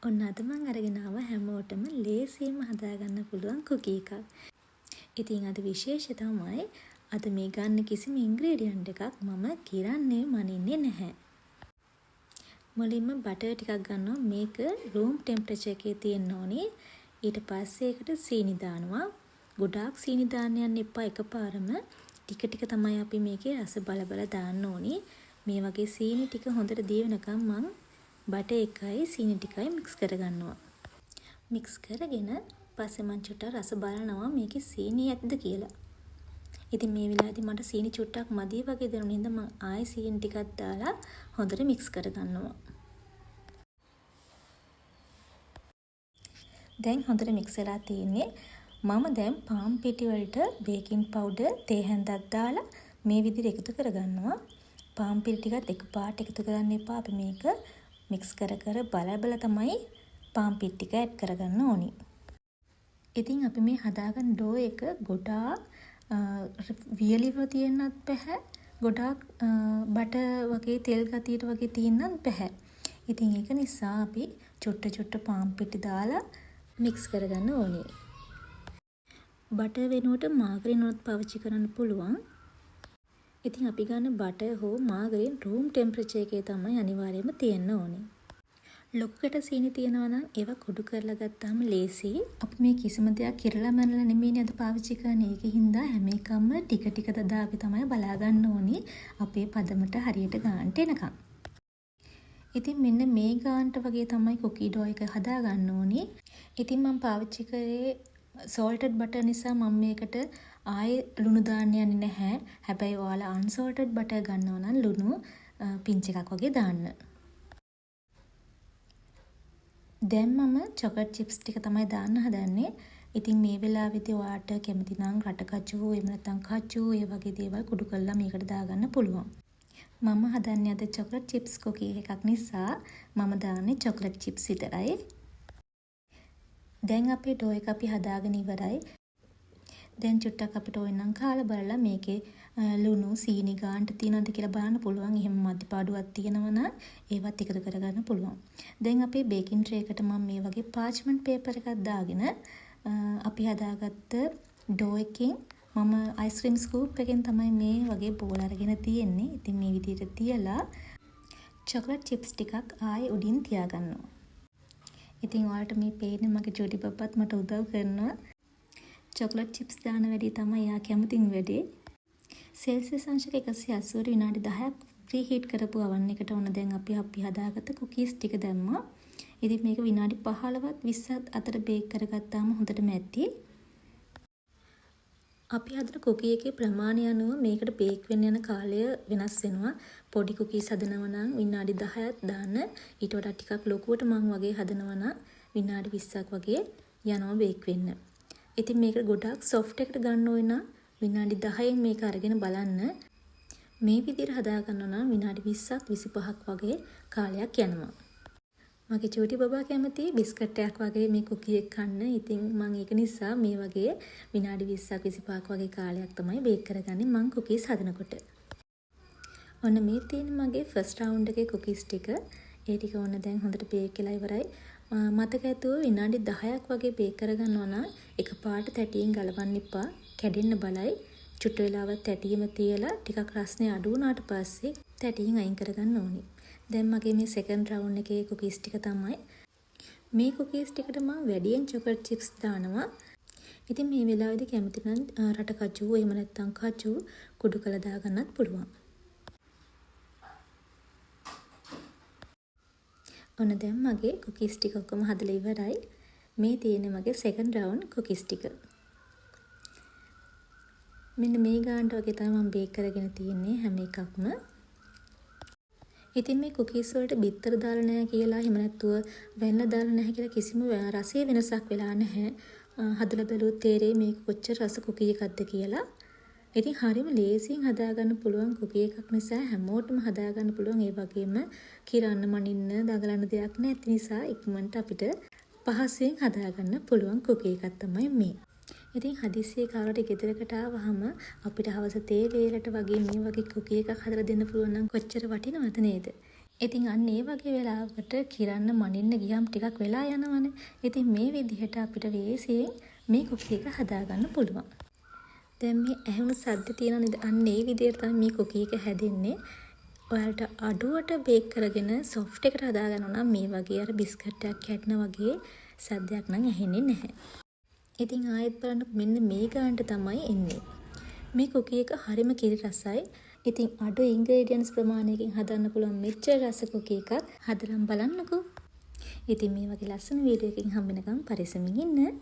ඔන්න අද මම අරගෙන ආවා හැමෝටම ලේසියෙන්ම හදාගන්න පුළුවන් කුකී එකක්. ඉතින් අද විශේෂය තමයි අද මේ ගන්න කිසිම ඉන්ග්‍රීඩියන්ට් එකක් මම කිරන්නේ මනින්නේ නැහැ. මුලින්ම බටර් ටිකක් ගන්නවා. මේක room temperature එකේ තියෙන්න ඕනේ. ඊට පස්සේ ඒකට සීනි දානවා. ගොඩාක් සීනි දාන්න යන්න එපා එකපාරම. ටික ටික තමයි අපි මේකේ රස බල බල දාන්න ඕනේ. මේ වගේ සීනි ටික හොඳට දිවෙනකම් මම බටර් එකයි සීනි ටිකයි මික්ස් කරගන්නවා. මික්ස් කරගෙන පස්සේ මම චුට්ටක් රස බලනවා මේකේ සීනි ඇද්ද කියලා. ඉතින් මේ වෙලාවේදී මට සීනි චුට්ටක් මදි වගේ දැනුන හින්දා මම ආයෙ සීනි ටිකක් දාලා හොඳට මික්ස් කරගන්නවා. දැන් හොඳට මික්ස් වෙලා තියෙන්නේ. මම දැන් පාන් පිටි වලට බේකින් පවුඩර් තේ හැන්දක් දාලා මේ විදිහට එකතු කරගන්නවා. පාන් පිටි ටිකත් එකපාරට එකතු කරන්න එපා. අපි මේක මික්ස් කර කර බල තමයි පාන් පිටි ටික ඇඩ් කරගන්න ඕනි. ඉතින් අපි මේ හදාගන්න ඩෝ එක ගොඩාක් වියලිව තියෙන්නත් බෑ. ගොඩාක් බටර් වගේ තෙල් ගතියට වගේ තියෙන්නත් බෑ. ඉතින් ඒක නිසා අපි චුට්ට පාන් පිටි දාලා මික්ස් කරගන්න ඕනේ. බටර් වෙනුවට මාගරින් උනත් පාවිච්චි කරන්න පුළුවන්. ඉතින් අපි ගන්න බටර් හෝ මාගරින් room temperature එකේ තමයි අනිවාර්යයෙන්ම තියෙන්න ඕනේ. ලොක්කට සීනි තියනවා නම් ඒවා කුඩු කරලා ගත්තාම ලේසි. අපි මේ කිසිම දෙයක් කිරලා මනලා නෙමෙයි අද පාවිච්චි කරන්නේ. ඒකින්ද හැම එකම ටික ටික දදා අපි තමයි බලා ගන්න ඕනේ අපේ පදමට හරියට ගන්නට එනකම්. ඉතින් මෙන්න මේ ගානට වගේ තමයි කුකී ඩෝ එක හදා ගන්න ඕනේ. ඉතින් මම පාවිච්චි කරේ salted butter නිසා මම මේකට ආයේ ලුණු දාන්න යන්නේ නැහැ. හැබැයි ඔයාලා unsalted butter ගන්නවා නම් ලුණු පිංච් එකක් වගේ දාන්න. දැන් මම chocolate chips ටික තමයි දාන්න හදන්නේ. ඉතින් මේ වෙලාවේදී ඔයාට කැමති නම් රටකචු එහෙම නැත්නම් කචු ඒ වගේ දේවල් කුඩු කරලා මේකට දාගන්න පුළුවන්. මම හදන්නේ අද chocolate chips cookie එකක් නිසා මම දාන්නේ chocolate chips විතරයි. දැන් අපේ ඩෝ එක අපි හදාගෙන ඉවරයි. දැන් චුට්ටක් අපිට ඕන නම් කාලා බලලා මේකේ ලුණු සීනි ගානට තියෙනවද කියලා බලන්න පුළුවන්. එහෙම මදිපාඩුවක් තියෙනවා නම් ඒවත් එකතු කරගන්න පුළුවන්. දැන් අපේ බේකින් ට්‍රේ එකට මම මේ වගේ පාර්ච්මන්ට් පේපර් එකක් දාගෙන අපි හදාගත්ත ඩෝ එකෙන් මම අයිස්ක්‍රීම් ස්කූප් එකෙන් තමයි මේ වගේ බෝල අරගෙන තියෙන්නේ. ඉතින් මේ විදිහට තියලා chocolate chips ටිකක් ආයේ උඩින් තියාගන්නවා. ඉතින් ඔයාලට මේ පේන්නේ මගේ ජොඩි බබ්බත් මට උදව් කරනවා. chocolate chips දාන වැඩි තමයි යා කැමතින් වැඩේ. සෙල්සියස් අංශක 180 විනාඩි 10ක් ප්‍රී හීට් කරපු oven එකට ඕන දැන් අපි හදාගත්ත කුකීස් ටික දැම්මා. ඉතින් මේක විනාඩි 15ත් 20ත් අතර බේක් කරගත්තාම හොඳටම ඇති. අපි හදන කුකී එකේ ප්‍රමාණය අනුව මේකට බේක් වෙන්න යන කාලය වෙනස් වෙනවා. පොඩි කුකීස් හදනවා නම් විනාඩි 10ක් දාන්න. ඊට වඩා ටිකක් ලොකුවට මම වගේ හදනවා නම් විනාඩි 20ක් වගේ යනවා බේක් වෙන්න. ඉතින් මේක ගොඩාක් soft එකට ගන්න ඕන නම් විනාඩි 10න් මේක අරගෙන බලන්න. මේ විදිහට හදා ගන්නවා නම් විනාඩි 20ක් 25ක් වගේ කාලයක් යනවා. මගේ චූටි බබා කැමති බිස්කට් එකක් වගේ මේ කුකී එක කන්න. ඉතින් මම ඒක නිසා මේ වගේ විනාඩි 20ක් 25ක් වගේ කාලයක් තමයි බේක් කරගන්නේ මම කුකීස් හදනකොට. ඔන්න මේ තියෙන මගේ ෆස්ට් රවුන්ඩ් එකේ කුකීස් ටික. ඒ ටික ඔන්න දැන් හොඳට බේක් වෙලා ඉවරයි. මතක ඇතුව විනාඩි 10ක් වගේ බේක් කරගන්නවා නම් එකපාරට තැටියෙන් ගලවන්න එපා. කැඩෙන්න බලයි. චුට්ට වෙලාවක් තැටියෙම තියලා ටිකක් රස්නේ අඩු වුණාට පස්සේ තැටියෙන් අයින් කරගන්න ඕනේ. දැන් මගේ මේ සෙකන්ඩ් රවුන්ඩ් එකේ කුකීස් ටික තමයි. මේ කුකීස් ටිකට මම වැඩියෙන් chocolate chips දානවා. ඉතින් මේ වෙලාවේදී කැමති නම් රටකචු එහෙම නැත්නම් කචු කුඩු කරලා දාගන්නත් පුළුවන්. ඔන්න දැන් මගේ කුකීස් ටික ඔක්කොම හදලා ඉවරයි. මේ තියෙන්නේ මගේ සෙකන්ඩ් රවුන්ඩ් කුකීස් ටික. මෙන්න මේ ගානට වගේ තමයි මම බේක් කරගෙන තියෙන්නේ හැම එකක්ම. ඉතින් මේ කුකීස් වලට බිත්තර දාලා නැහැ කියලා එහෙම නැත්තුව වෙන්න දාලා නැහැ කියලා කිසිම රසයේ වෙනසක් වෙලා නැහැ. හදලා බැලුවොත් තේරෙයි මේක කොච්චර රස කුකී එකක්ද කියලා. ඉතින් හරියම ලේසියෙන් හදාගන්න පුළුවන් කුකී එකක් නිසා හැමෝටම හදාගන්න පුළුවන්. ඒ වගේම කිරන්න මනින්න දඟලන්න දෙයක් නැති නිසා ඉක්මනට අපිට පහසුවෙන් හදාගන්න පුළුවන් කුකී එකක් තමයි මේ. ඉතින් හදිස්සියේ කාලට ගෙදරකට ආවහම අපිට හවස තේ වේලට වගේ මේ වගේ කුකී එකක් හදලා දෙන්න පුළුවන් නම් කොච්චර වටිනවද නේද? ඉතින් අන්න ඒ වගේ වෙලාවකට කිරන්න මනින්න ගියාම ටිකක් වෙලා යනවනේ. ඉතින් මේ විදිහට අපිට ලේසියෙන් මේ කුකී එක හදාගන්න පුළුවන්. දැන් මේ ඇහුණු සද්ද තියෙන නේද? අන්න ඒ විදිහට තමයි මේ කුකී එක හැදෙන්නේ. ඔයාලට අඩුවට බේක් කරගෙන සොෆ්ට් එකට හදාගන්න නම් මේ වගේ අර බිස්කට් එකක් කැඩන වගේ සද්දයක් නම් ඇහෙන්නේ නැහැ. ඉතින් ආයෙත් බලන්න මෙන්න මේ ගානට තමයි එන්නේ. මේ කුකී එක හරිම කිරි රසයි. ඉතින් අඩු ඉන්ග්‍රීඩියන්ට්ස් ප්‍රමාණයකින් හදන්න පුළුවන් මෙච්චර රස කුකී එකක් හදලා බලන්නකෝ. ඉතින් මේ වගේ ලස්සන වීඩියෝ එකකින් හම්බ වෙනකම් පරිස්සමින් ඉන්න.